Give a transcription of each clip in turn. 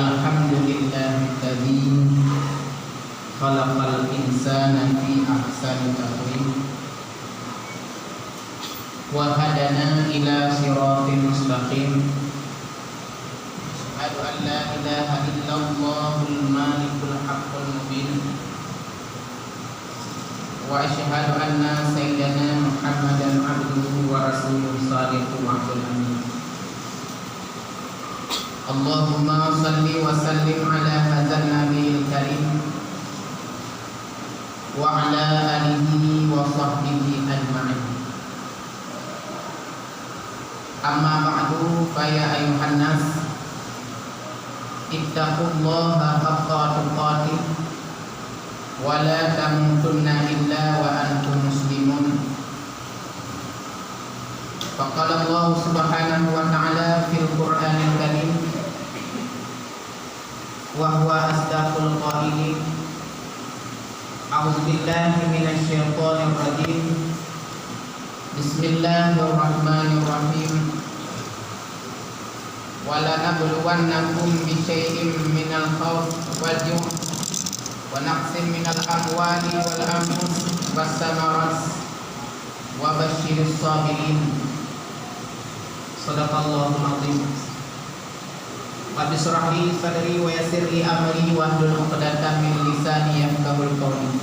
Alhamdulillahilladzi khalaqal insana fi ahsani taqwim wa hadana ila siratin mustaqim. Asyhadu an la ilaha illallahul malikul haqqul mubin wa asyhadu anna sayyidana Muhammadan abduhu wa rasuluhu shadiqul wa'dul amin. Allahumma salli wa sallim ala hadzal nabiyil karim wa ala alihi wa sahbihi ajma'in. Amma ba'du, fa ya ayuhan nas ittaqullaha haqqa tuqatih wa la tamutunna illa wa antum muslimun. Faqala Allah subhanahu wa ta'ala fil Qur'anil karim wa huwa asdaqul qailin. A'udzu billahi minasy syaithanir rajim. Bismillahirrahmanirrahim. Wa la nabluwannakum bi syai'in minal khawfi wal ju' wa naqsin minal amwali wal anfusi was samarat wa basyyiris sabirin. Shadaqallahul azim. Rabbi shrah li sadri wa yassir li amri wa hlul 'uqdatam min lisani yafqahul qawli.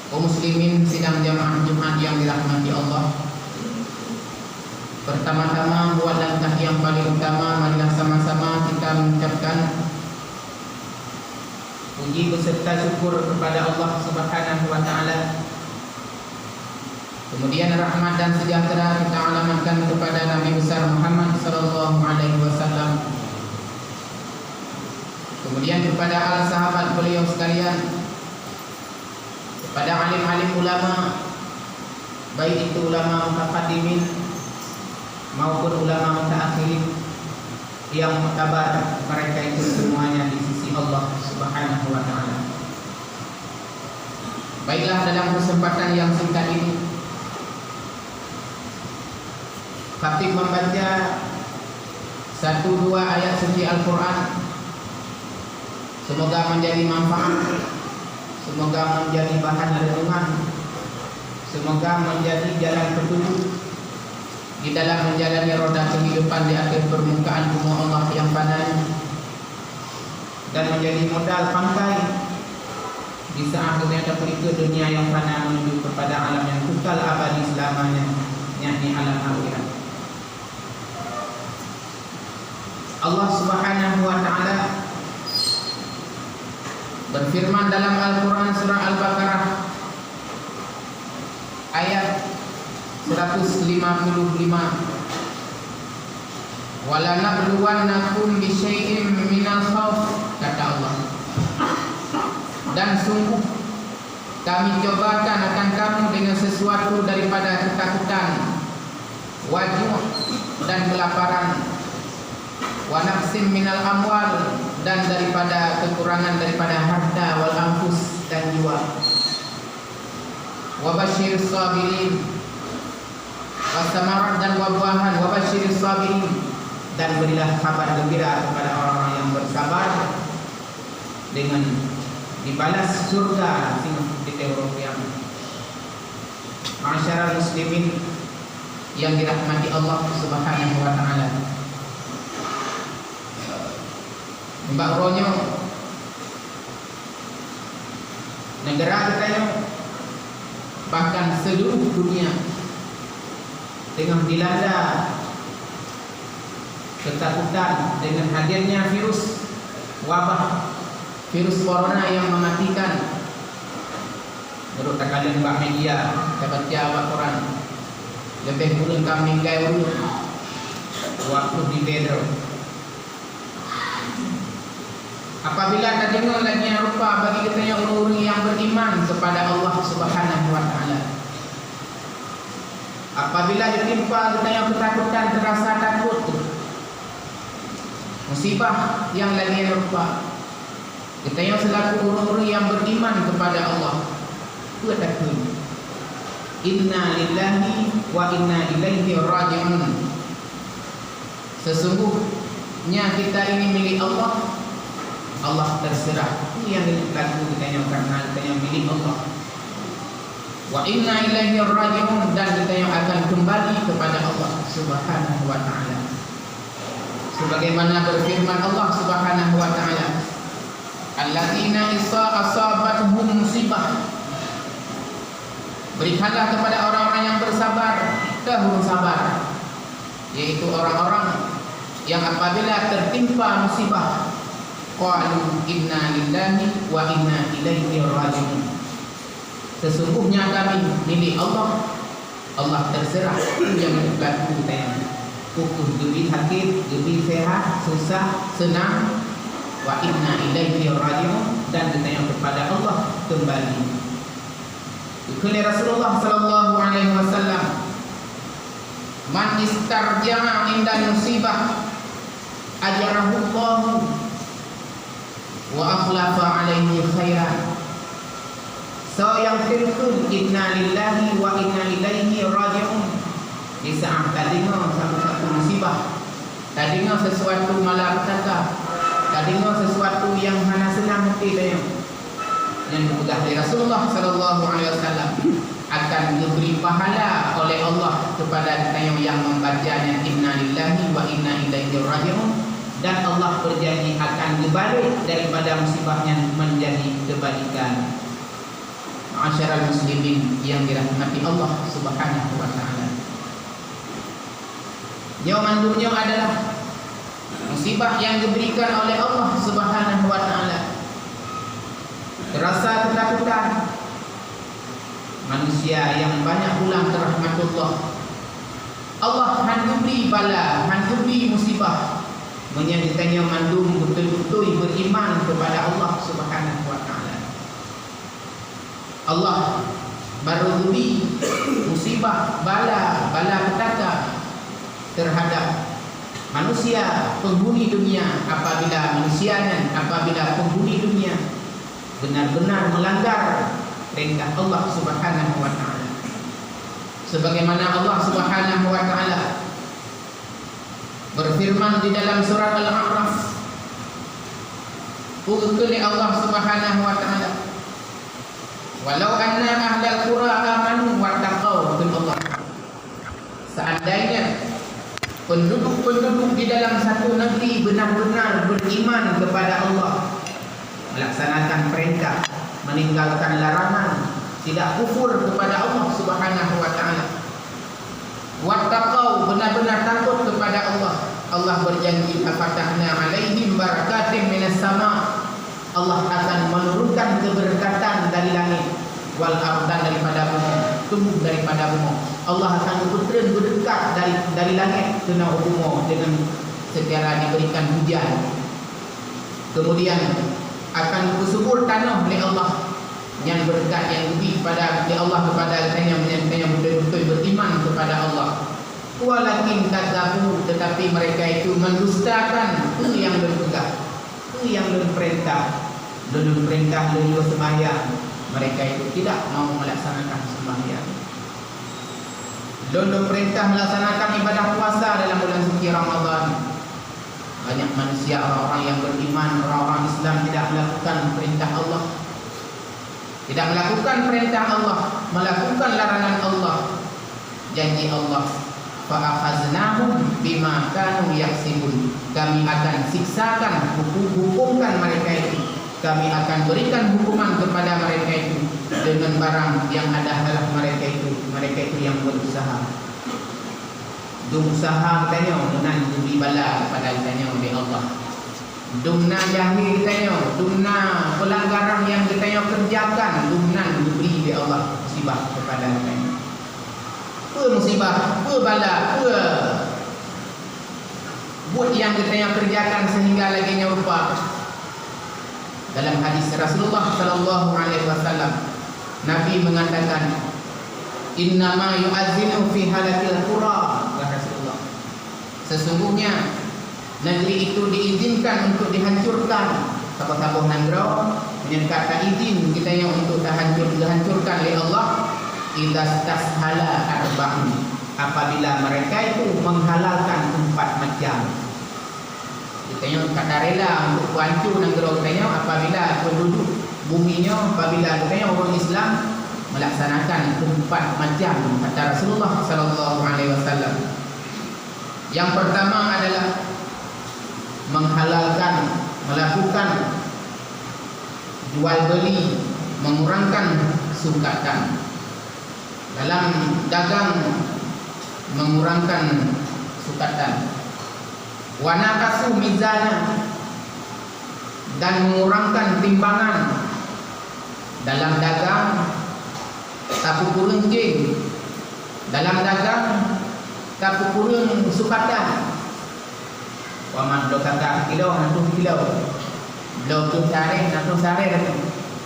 Kaum muslimin sidang jamaah Jumat yang dirahmati Allah, pertama-tama buat langkah yang paling utama, marilah sama-sama kita mengucapkan puji beserta syukur kepada Allah Subhanahu wa taala. Kemudian rahmat dan sejahtera kita alamatkan kepada Nabi besar Muhammad sallallahu alaihi wasallam. Kemudian kepada al sahabat beliau sekalian, kepada alim-alim ulama, baik itu ulama mutaqaddimin maupun ulama mutaakhirin yang muktabar, mereka itu semuanya di sisi Allah Subhanahu wa taala. Baiklah, dalam kesempatan yang singkat ini khatib membaca 1-2 ayat suci Al-Quran. Semoga menjadi manfaat, semoga menjadi bahan renungan, semoga menjadi jalan petunjuk di dalam menjalani roda kehidupan di akhir permukaan bumi Allah yang fana, dan menjadi modal pangkai di saat dunia pergi ke dunia yang fana menuju kepada alam yang kekal abadi selamanya, yakni alam akhirat. Allah Subhanahu wa taala berfirman dalam Al-Quran surah Al-Baqarah ayat 155, wala nabluwannakum bi syai'in minal khawf, kata Allah, dan sungguh kami cobakan akan kamu dengan sesuatu daripada ketakutan, wajib dan kelaparan, wa naqsim minal amwal, dan daripada kekurangan daripada harta, wal anfus, dan jiwa, wa basyiris sabirin, wasamarat, dan buah-buahan, wa basyiris sabirin, dan berilah kabar gembira kepada orang-orang yang bersabar dengan dibalas surga di teurung kiamat. Ma'asyiral muslimin yang dirahmati Allah Subhanahu wa taala, Mbak Ronyo, negara kita yang bahkan seluruh dunia dengan dilanda ketakutan dengan hadirnya virus wabah, virus corona yang mematikan. Menurut kalian Mbak media, saya baca Al-Quran, lebih kurang kami gaya waktu di Bedro. Apabila kita dengar lagi yang rupa bagi kita yang orang yang beriman kepada Allah Subhanahu wa taala, apabila ditimpa kita yang ketakutan, terasa takut, musibah yang lagi yang rupa, kita yang selaku orang-orang yang beriman kepada Allah, kita takut. Inna lillahi wa inna ilaihi raji'un. Sesungguh kita ini milik Allah, Allah terserah. Ini yang lagu kita karena kita milik Allah. Wa inna ilaihi raji'un, dan kita yang akan kembali kepada Allah Subhanahu wa taala. Sebagaimana berfirman Allah Subhanahu wa taala, alladzina asabatuhum musibah, berikanlah kepada orang-orang yang bersabar dahulu sabar, yaitu orang-orang yang apabila tertimpa musibah qalu inna lillahi wa inna ilaihi raji'un, sesungguhnya kami milik Allah, Allah terserah. Itu yang berlaku kita yang kukuh lebih sakit, lebih sehat, susah, senang. Wa inna ilaihi raji'un, dan kita yang kepada Allah kembali. Kali Rasulullah sallallahu alaihi wasallam, man istarja'a inda musibah ajarahu Allah wa akhlafa alaihi khairan. So yang terkul inna lillahi wa inna ilaihi raji'un, di saat tadinya satu musibah, tadinya sesuatu malapetaka, tadinya sesuatu yang hana senang hati dia, yang dipegang oleh Rasulullah sallallahu alaihi wasallam, akan diberi pahala oleh Allah kepada kita yang membacanya inna lillahi wa inna ilaihi raji'un, dan Allah berjanji akan dibalik daripada musibahnya menjadi kebaikan. Ma'asyiral muslimin yang dirahmati Allah Subhanahu wa taala, nyaman dunia adalah musibah yang diberikan oleh Allah Subhanahu wa taala. Terasa ketakutan manusia yang banyak pulang ke rahmatullah, Allah handubri bala, handubri musibah, menjadikannya mandum betul-betul beriman kepada Allah Subhanahu wa taala. Allah baru beri musibah, bala petaka terhadap manusia penghuni dunia apabila penghuni dunia benar-benar melanggar perintah Allah Subhanahu wa taala. Sebagaimana Allah Subhanahu wa taala berfirman di dalam surat Al-A'raf, Qul Allah Subhanahu wa taala, walau anna ahlal qura amanu wattaqau, Allah, seandainya penduduk-penduduk di dalam satu negeri benar-benar beriman kepada Allah, melaksanakan perintah, meninggalkan larangan, tidak kufur kepada Allah Subhanahu wa taala, wattaqau, benar-benar takut kepada Allah, Allah berjanji afatahna alaihim barakatim minas sama, Allah akan menurunkan keberkatan dari langit, wal ardan, daripada bumi, tumbuh daripada bumi. Allah akan berdekat dari langit ke bumi dengan secara diberikan hujan. Kemudian akan kusubur tanah oleh Allah yang berkat yang lebih pada Allah kepada yang betul-betul beriman kepada Allah. Walakin kadzabu, tetapi mereka itu mendustakan yang berpegang, yang perintah sembahyang, mereka itu tidak mau melaksanakan sembahyang. Perintah melaksanakan ibadah puasa dalam bulan suci Ramadan. Banyak manusia, orang-orang yang beriman, orang-orang Islam tidak melakukan perintah Allah, tidak melakukan perintah Allah, melakukan larangan Allah. Janji Allah, fa'akhaznahum bima kanu yaksibun, kami akan siksakan, hukumkan mereka itu, kami akan berikan hukuman kepada mereka itu dengan barang yang adalah mereka itu yang berusaha. Usaha katanya dengan diberi bala kepada katanya oleh Allah. Dumna jahil katanya, dumna pelanggaran yang katanya kerjakan, dumna diberi oleh Allah musibah kepada katanya. Musibah, bala, buat yang katanya kerjakan sehingga lagi rupa. Dalam hadis Rasulullah sallallahu alaihi wasallam, Nabi mengatakan, innama yu'adzinu fi halakil qura, Rasulullah, sesungguhnya negeri itu diizinkan untuk dihancurkan. Sahabat-sahabat Nanggro menyatakan izin kita yang untuk dihancurkan oleh Allah idza tashala arba'un, apabila mereka itu menghalalkan 4 macam. Tengok tak ada rela untuk hancur negara tengok apabila penduduk buminya, apabila tengok orang Islam melaksanakan 4 macam kata Rasulullah sallallahu alaihi wasallam. Yang pertama adalah menghalalkan, melakukan jual beli, mengurangkan sukatan dalam dagang, mengurangkan sukatan. Wa naqasu mizana, dan mengurangkan timbangan dalam dagang. Tak kurang jeng dalam dagang, tak kurang sukatan. Wa man do kata kilo hantu kilo, belum tu sare hantu sare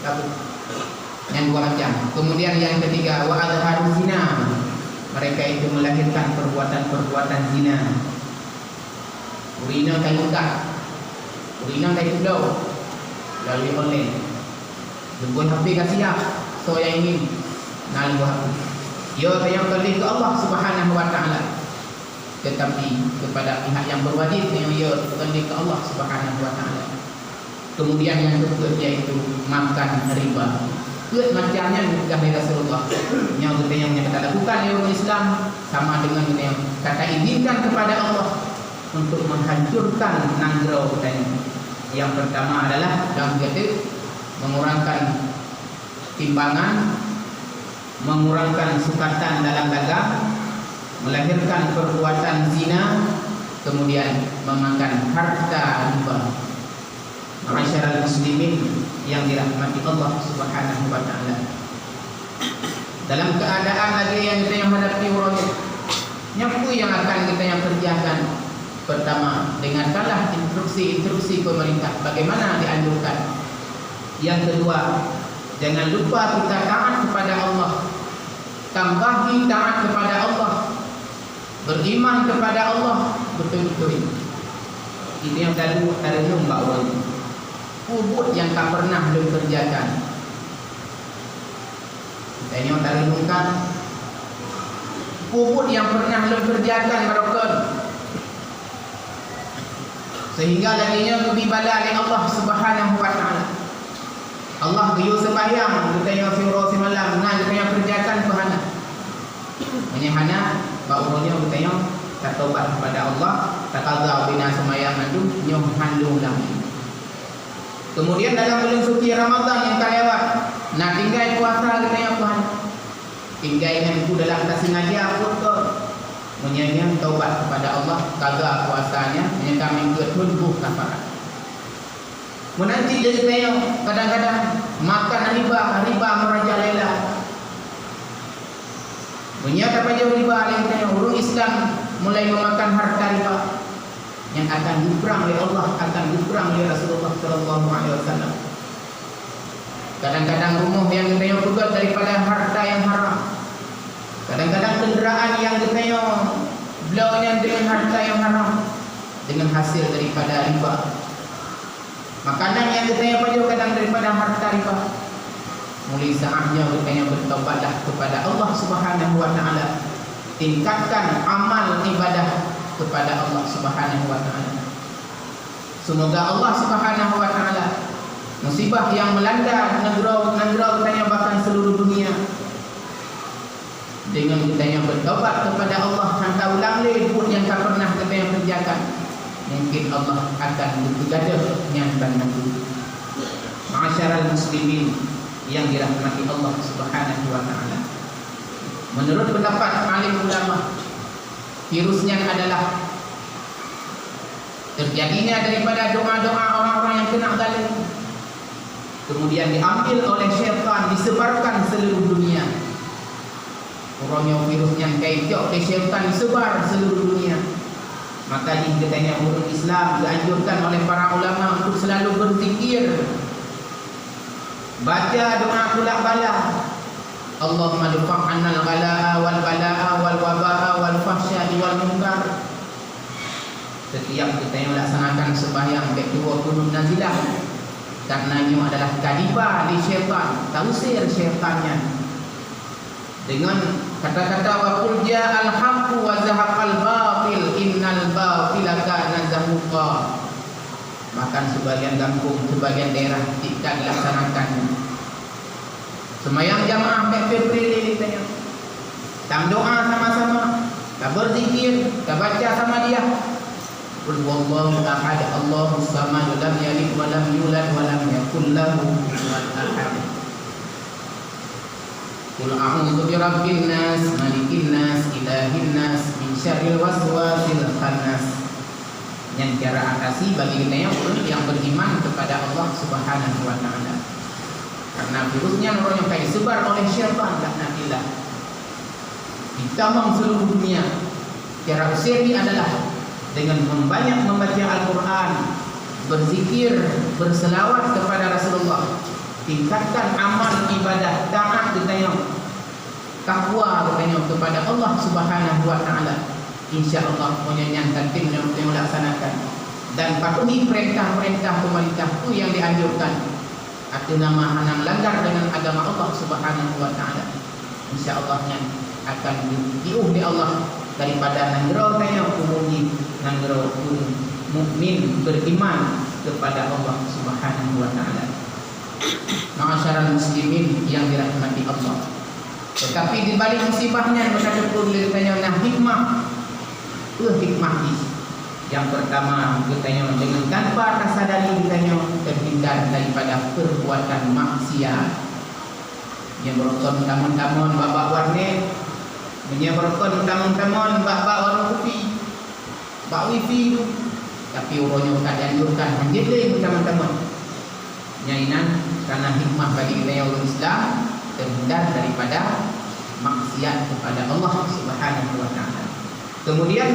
tak. Yang 2 macam. Kemudian yang ketiga, wa adharu zina, mereka itu melahirkan perbuatan-perbuatan zina. Urina kai buka, urina kai pulau, lalu online. Tunggu HP kasih ya, so yang ini nal buah. Yo tayang kali ke Allah Subhanahu wa taala. Tetapi kepada pihak yang berwajib yang yo kali ke Allah Subhanahu wa taala. Kemudian yang kedua yaitu makan riba. Kuat macamnya nikah dengan Rasulullah. Yang kita yang kita lakukan di orang Islam sama dengan kita yang kata izinkan kepada Allah untuk menghancurkan negara kita ini. Yang pertama adalah yang ketiga mengurangkan timbangan, mengurangkan sukatan dalam dagang, melahirkan perbuatan zina, kemudian memakan harta riba. Ma'asyiral muslimin yang dirahmati Allah Subhanahu wa taala. Dalam keadaan lagi yang kita yang hadapi orang nyapu yang akan kita yang kerjakan. Pertama, dengarkanlah instruksi-instruksi pemerintah bagaimana dianjurkan. Yang kedua, jangan lupa kita taat kepada Allah. Tambahi taat kepada Allah. Beriman kepada Allah betul-betul. Ini yang tadi Mbak Wan. Kubut yang tak pernah belum kerjakan. Kita ini tak renungkan. Kubut yang pernah belum kerjakan mereka. Sehingga laginya lebih bala oleh Allah Subhanahu wa taala. Allah biu sembahyang kita yang surau semalam nah kita yang kerjakan pahana. Menyahana baurnya kita yang taubat kepada Allah, takazau bina sembahyang itu nyoh handung lagi. Kemudian dalam bulan suci Ramadan yang terlewat, nak tinggal puasa kita yang Tuhan. Tinggal yang itu dalam tak sengaja pun ke. Menyayang taubat kepada Allah, kagak puasanya, menyatakan minggu tubuh kafarat. Menanti jadi tayang kadang-kadang makan riba merajalela. Menyatakan pada riba yang tayang orang Islam mulai memakan harta riba. Yang akan diperang oleh Allah, akan diperang oleh Rasulullah sallallahu alaihi wasallam. Kadang-kadang rumah yang kita buat daripada harta yang haram. Kadang-kadang kenderaan yang kita belaunya dengan harta yang haram dengan hasil daripada riba. Makanan yang kita kadang daripada harta riba. Mulai saatnya kita bertaubatlah kepada Allah Subhanahu wa taala. Tingkatkan amal ibadah kepada Allah Subhanahu wa taala. Semoga Allah Subhanahu wa taala musibah yang melanda negara kita bahkan seluruh dunia dengan kita yang bertaubat kepada Allah tanpa ulang pun yang tak pernah kita yang kerjakan, mungkin Allah akan bergadah nyata nanti. Ma'asyiral muslimin yang dirahmati Allah Subhanahu wa taala. Menurut pendapat alim ulama, virusnya adalah terjadinya daripada doa-doa orang-orang yang kena zalim, kemudian diambil oleh syaitan, disebarkan seluruh dunia. Orangnya virusnya kaitok oleh syaitan disebar seluruh dunia. Maka dikatanya orang Islam dianjurkan oleh para ulama untuk selalu berzikir, baca doa kulak bala. Allahumma dufa'anna al-ghalaa wal balaa wal wabaa wal fahsya'i wal munkar. Setiap kita yang melaksanakan sembahyang baik dua kunut nazilah, karenanya adalah kadibah di syaitan, tausir syaitannya dengan kata-kata wa qul ja'al haqqu wa zahaqal batil innal batila kana zahuqa. Bahkan sebagian kampung, sebagian daerah tidak dilaksanakan. Semayang jamaah Februari ditanya. Tam doa sama-sama, tak berzikir, tak baca sama dia. Qul huwallahu ahad, Allahus samad, lam yalid wa lam yulad wa lam yakul lahu kufuwan ahad. Qul a'udzu birabbin nas, malikin nas, ilahin nas, min syarril waswasil khannas. Yang cara atasi bagi kita yang beriman kepada Allah Subhanahu wa taala. Karena virusnya yang kayak disebar oleh syaitan, laknatullah. Ditamam seluruh dunia. Cara usirnya adalah dengan membanyak membaca Al-Quran, berzikir, berselawat kepada Rasulullah, tingkatkan amal ibadah, taat kita takwa kita kepada Allah Subhanahu wa taala. Insya-Allah menyenangkan tim yang melaksanakan dan patuhi perintah-perintah pemerintah itu yang dianjurkan. Atau nama hanang langgar dengan agama Allah Subhanahu wa taala. Insya-Allah akan diuh di Allah daripada nanggro tanya umumnya nanggro mukmin beriman kepada Allah Subhanahu wa taala. Ma'asyaral muslimin yang dirahmati Allah. Tetapi di balik musibahnya berada pun ditanya nah hikmah. Hikmah yang pertama ditanya dengan tanpa rasa dari ditanya terhindar daripada perbuatan maksiat. Yang berokon tamun-tamun babak warnet, menyebarkan tamun-tamun babak warna kopi, bak wifi tu. Tapi urunnya tak dianjurkan menjadi teman-teman. Nyainan karena hikmah bagi kita yang Islam terhindar daripada maksiat kepada Allah Subhanahu wa taala. Kemudian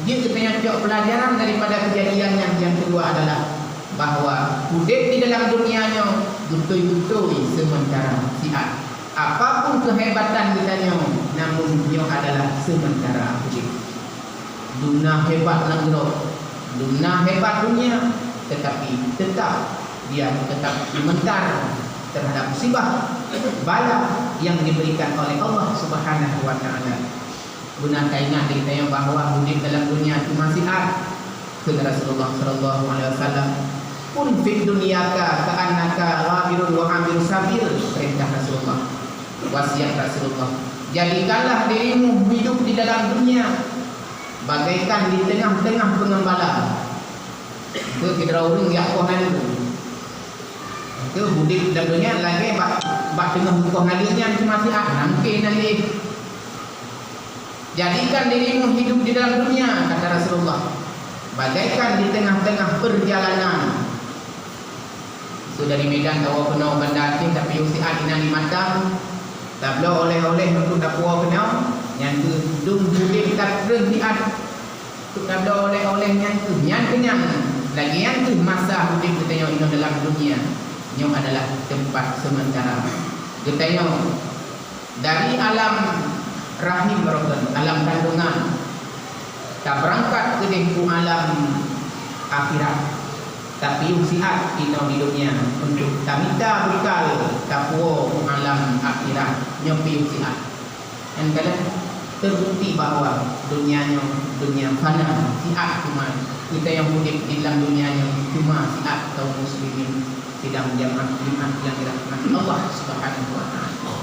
dia katanya pelajaran daripada kejadian yang kedua adalah bahwa hidup di dalam dunianya betul-betul sementara sihat. Apapun kehebatan kitanya, namun dia adalah sementara hidup. Dunia hebat negara, dunia hebat dunia, tetapi tetap dia tetap sementara terhadap musibah bala yang diberikan oleh Allah Subhanahu wa taala. Guna ingat kita bahawa hidup dalam dunia itu masih ada. Kata Rasulullah sallallahu alaihi wasallam, "Kun fid dunyaka ka'annaka ghabirun wa 'amirus sabil." Perintah Rasulullah. Wasiat Rasulullah. Jadikanlah dirimu hidup di dalam dunia bagaikan di tengah-tengah pengembala. Itu kita orang yang kohnan itu. Itu hidup dalam dunia lagi bak tengah kohnalia itu masih ada. Mungkin nanti jadikan dirimu hidup di dalam dunia, kata Rasulullah, bagaikan di tengah-tengah perjalanan. Sudah di Medan tahu kenal Bandar Aceh tapi usiat ina di Matang. Tak boleh oleh-oleh untuk dapur kenal. Yang tu dung hidup tak berhentian. Tu tak boleh oleh-oleh yang tu yang kenyang. Lagi yang tu masa hidup kita yang dalam dunia. Yang adalah tempat sementara. Kita yang dari alam rahim merupakan alam kandungan tak berangkat ke dengku alam akhirat, tapi usiat kita di dunia untuk tamita bekal takwa alam akhirat nyopi usiat. Dan kadang terbukti bahawa dunianya dunia fana, siat cuma kita yang hidup di dalam dunianya cuma siat kaum muslimin tidak menjamaah iman yang dirahmati Allah Subhanahu wa taala.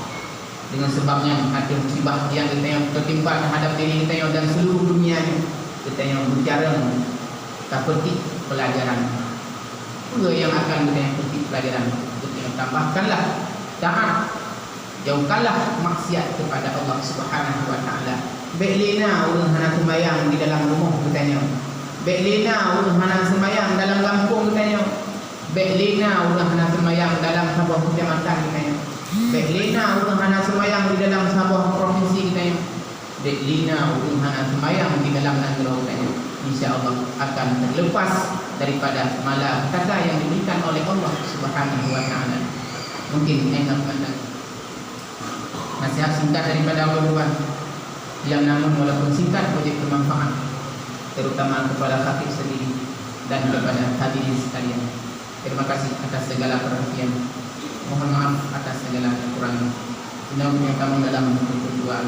Dengan sebabnya ada musibah yang kita yang tertimpa terhadap diri kita yang dan seluruh dunia kita yang bicara tak petik pelajaran. Apa yang akan kita yang petik pelajaran? Kita yang tambahkanlah taat, jauhkanlah maksiat kepada Allah Subhanahu wa taala. Baiklah orang hana sembahyang di dalam rumah kita. Baiklah orang hana sembahyang dalam kampung kita. Baiklah orang hana sembahyang dalam sebuah kecamatan kita. Baiklah orang hana sembahyang di dalam sebuah provinsi kita. Baiklah orang hana sembahyang di dalam negara kita. InsyaAllah akan terlepas daripada malapetaka yang diberikan oleh Allah Subhanahu wa taala. Mungkin enak pandang nasihat singkat daripada Allah yang namun walaupun singkat boleh bermanfaat, terutama kepada khatib sendiri dan kepada hadirin sekalian. Terima kasih atas segala perhatian. Mohon maaf atas segala kekurangan. Mudah-mudahan kamu dalam berdoa.